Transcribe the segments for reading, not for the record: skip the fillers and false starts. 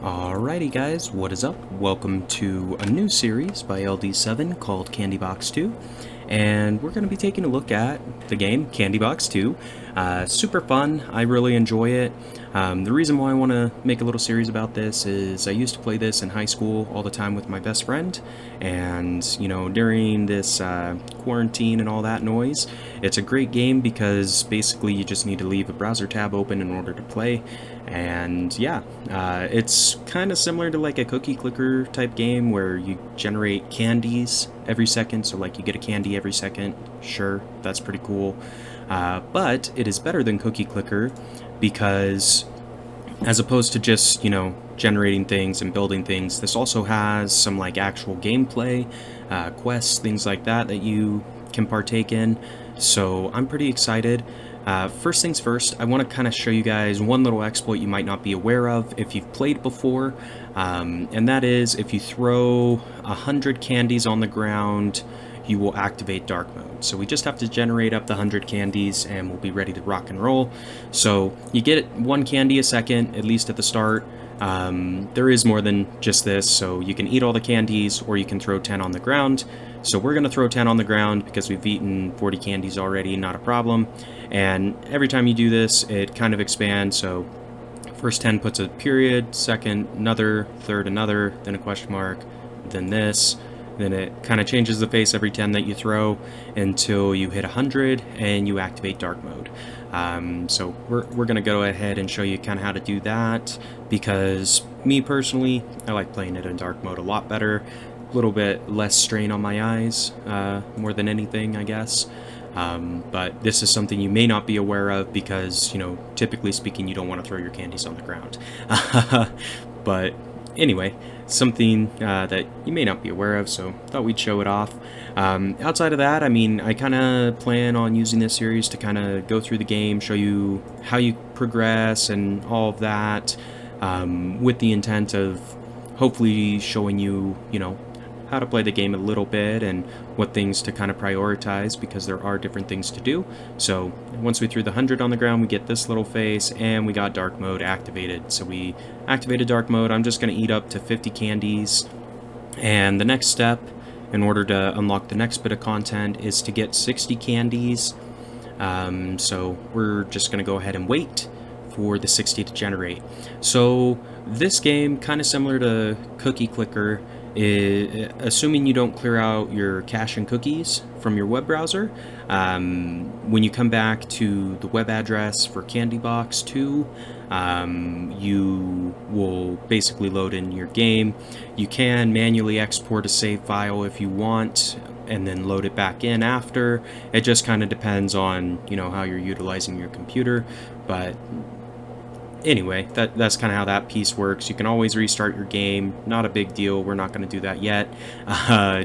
Alrighty guys, what is up? Welcome to a new series by LD7 called Candy Box 2, and we're going to be taking a look at the game Candy Box 2. Super fun, I really enjoy it. The reason why I want to make a little series about this is I used to play this in high school all the time with my best friend, and during this quarantine and all that noise, it's a great game because basically you just need to leave a browser tab open in order to play. And yeah, it's kind of similar to like a cookie clicker type game where you generate candies every second, so like you get a candy every second. Sure, that's pretty cool. But it is better than cookie clicker because as opposed to just, generating things and building things, this also has some like actual gameplay, quests, things like that you can partake in. So I'm pretty excited. First things first, I want to kind of show you guys one little exploit you might not be aware of if you've played before, and that is if you throw 100 candies on the ground, you will activate dark mode. So we just have to generate up the 100 candies and we'll be ready to rock and roll. So you get one candy a second, at least at the start. There is more than just this, so you can eat all the candies or you can throw 10 on the ground. So we're going to throw 10 on the ground because we've eaten 40 candies already, not a problem. And every time you do this, it kind of expands. So first 10 puts a period, second another, third another, then a question mark, then this. Then it kind of changes the face every 10 that you throw until you hit 100 and you activate dark mode. So we're going to go ahead and show you kind of how to do that because me personally, I like playing it in dark mode a lot better. A little bit less strain on my eyes, more than anything, I guess. But this is something you may not be aware of because, typically speaking, you don't want to throw your candies on the ground. But anyway, something that you may not be aware of, so thought we'd show it off. Outside of that, I kind of plan on using this series to kind of go through the game, show you how you progress and all of that, with the intent of hopefully showing you, how to play the game a little bit and what things to kind of prioritize because there are different things to do. So once we threw the 100 on the ground, we get this little face and we got dark mode activated. So we activated dark mode. I'm just going to eat up to 50 candies. And the next step in order to unlock the next bit of content is to get 60 candies. So we're just going to go ahead and wait for the 60 to generate. So this game, kind of similar to Cookie Clicker, assuming you don't clear out your cache and cookies from your web browser, when you come back to the web address for Candy Box 2, you will basically load in your game. You can manually export a save file if you want and then load it back in after. It just kind of depends on how you're utilizing your computer, but anyway, that's kind of how that piece works. You can always restart your game. Not a big deal. We're not going to do that yet,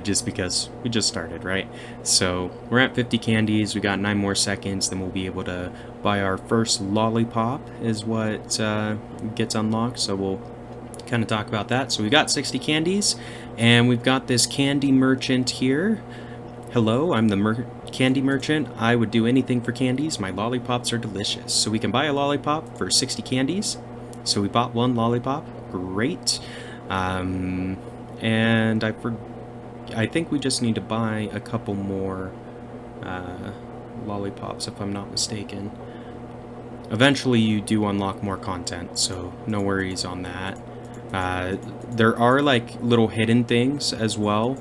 just because we just started, right? So we're at 50 candies. We got 9 more seconds. Then we'll be able to buy our first Lollipop is what gets unlocked. So we'll kind of talk about that. So we got 60 candies, and we've got this candy merchant here. Hello, I'm the candy merchant. I would do anything for candies. My lollipops are delicious. So we can buy a lollipop for 60 candies. So we bought one lollipop. Great. And I think we just need to buy a couple more lollipops, if I'm not mistaken. Eventually you do unlock more content, so no worries on that. There are like little hidden things as well.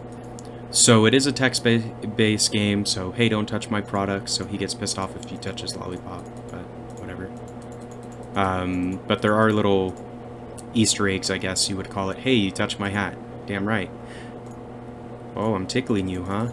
So it is a text-based game, so hey, don't touch my product, so he gets pissed off if you touch his lollipop, but whatever. But there are little Easter eggs, I guess you would call it. Hey, you touched my hat. Damn right. Oh, I'm tickling you, huh?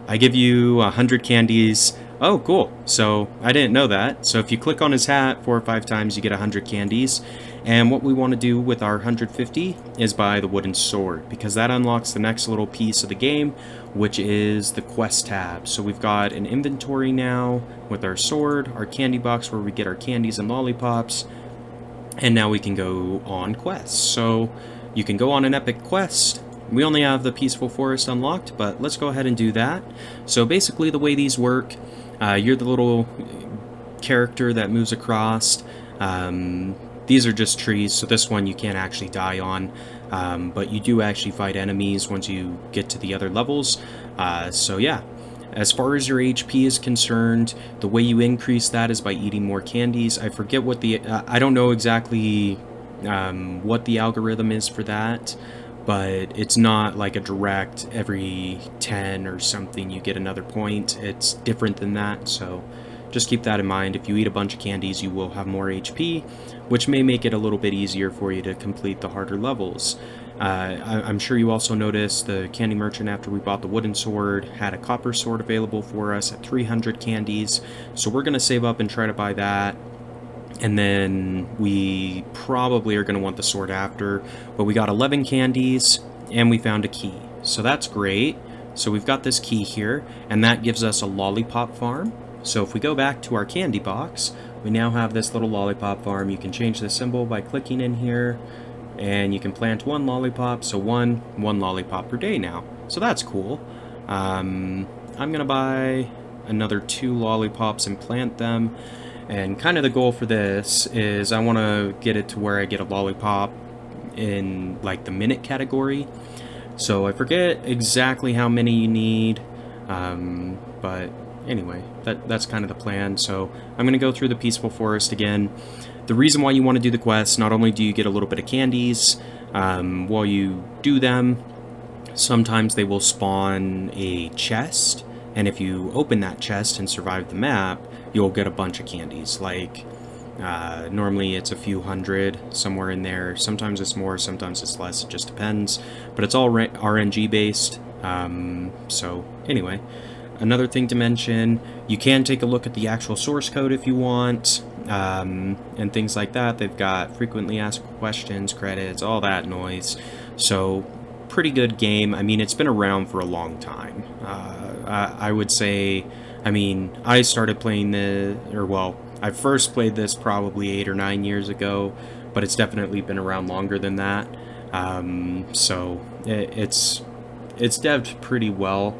I give you 100 candies. Oh, cool. So I didn't know that. So if you click on his hat 4 or 5 times, you get 100 candies. And what we want to do with our 150 is buy the wooden sword, because that unlocks the next little piece of the game, which is the quest tab. So we've got an inventory now with our sword, our candy box where we get our candies and lollipops, and now we can go on quests. So you can go on an epic quest. We only have the peaceful forest unlocked, but let's go ahead and do that. So basically the way these work, you're the little character that moves across. These are just trees, so this one you can't actually die on, but you do actually fight enemies once you get to the other levels. So yeah, as far as your HP is concerned, the way you increase that is by eating more candies. I forget what the, I don't know exactly what the algorithm is for that, but it's not like a direct every 10 or something you get another point. It's different than that, so just keep that in mind. If you eat a bunch of candies, you will have more HP, which may make it a little bit easier for you to complete the harder levels. I'm sure you also noticed the candy merchant, after we bought the wooden sword, had a copper sword available for us at 300 candies, so we're going to save up and try to buy that. And then we probably are going to want the sword after, but we got 11 candies and we found a key, so that's great. So we've got this key here, and that gives us a Lollipop Farm. So if we go back to our candy box, we now have this little Lollipop Farm. You can change the symbol by clicking in here, and you can plant one lollipop, so one lollipop per day now. So that's cool. I'm gonna buy another 2 lollipops and plant them. And kind of the goal for this is I want to get it to where I get a lollipop in like the minute category. So I forget exactly how many you need, but anyway, that's kind of the plan. So I'm going to go through the peaceful forest again. The reason why you want to do the quest, not only do you get a little bit of candies while you do them, sometimes they will spawn a chest, and if you open that chest and survive the map, you'll get a bunch of candies. Like normally it's a few hundred, somewhere in there. Sometimes it's more, sometimes it's less, it just depends, but it's all RNG based. So anyway, another thing to mention, you can take a look at the actual source code if you want, and things like that. They've got frequently asked questions, credits, all that noise. So pretty good game. I mean, it's been around for a long time. I would say, I mean, I started playing I first played this probably 8 or 9 years ago, but it's definitely been around longer than that. So it's devved pretty well,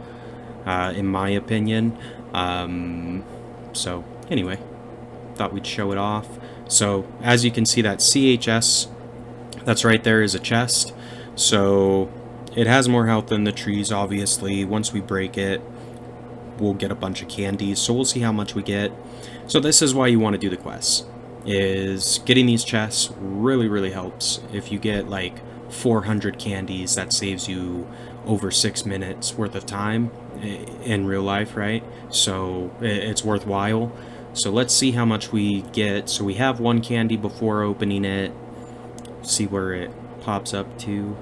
in my opinion. So anyway, thought we'd show it off. So as you can see, that CHS, that's right there, is a chest. So it has more health than the trees, obviously. Once we break it, we'll get a bunch of candies, so we'll see how much we get. So this is why you want to do the quests, is getting these chests really helps. If you get like 400 candies, that saves you over 6 minutes worth of time in real life, right? So it's worthwhile. So let's see how much we get. So we have 1 candy before opening it. See where it pops up to.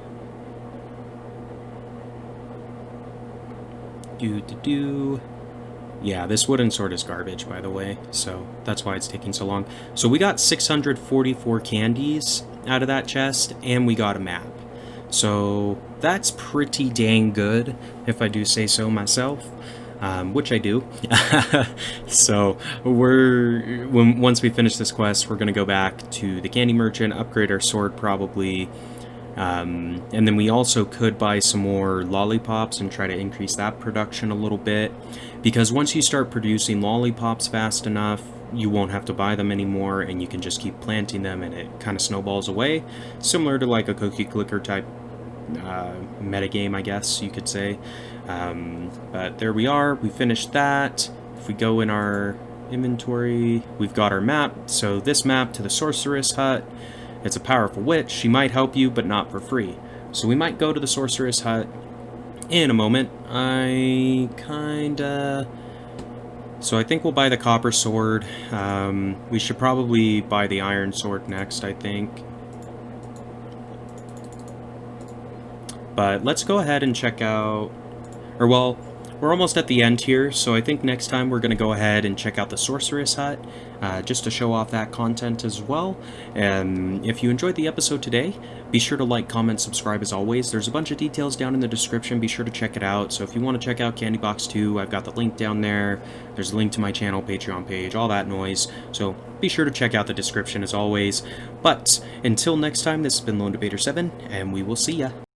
Yeah, this wooden sword is garbage, by the way, so that's why it's taking so long. So we got 644 candies out of that chest, and we got a map. So that's pretty dang good, if I do say so myself, which I do. So once we finish this quest, we're going to go back to the candy merchant, upgrade our sword probably. And then we also could buy some more lollipops and try to increase that production a little bit, because once you start producing lollipops fast enough, you won't have to buy them anymore, and you can just keep planting them, and it kind of snowballs away, similar to like a cookie clicker type metagame, I guess you could say. But there we are, we finished that. If we go in our inventory, we've got our map. So this map to the sorceress hut. It's a powerful witch. She might help you, but not for free. So we might go to the sorceress hut in a moment. So I think we'll buy the copper sword. We should probably buy the iron sword next, I think. But let's go ahead and check out... Or, well, we're almost at the end here, so I think next time we're going to go ahead and check out the sorceress hut, just to show off that content as well. And if you enjoyed the episode today, be sure to like, comment, subscribe as always. There's a bunch of details down in the description. Be sure to check it out. So if you want to check out Candy Box 2, I've got the link down there. There's a link to my channel, Patreon page, all that noise. So be sure to check out the description as always. But until next time, this has been LD7, and we will see ya.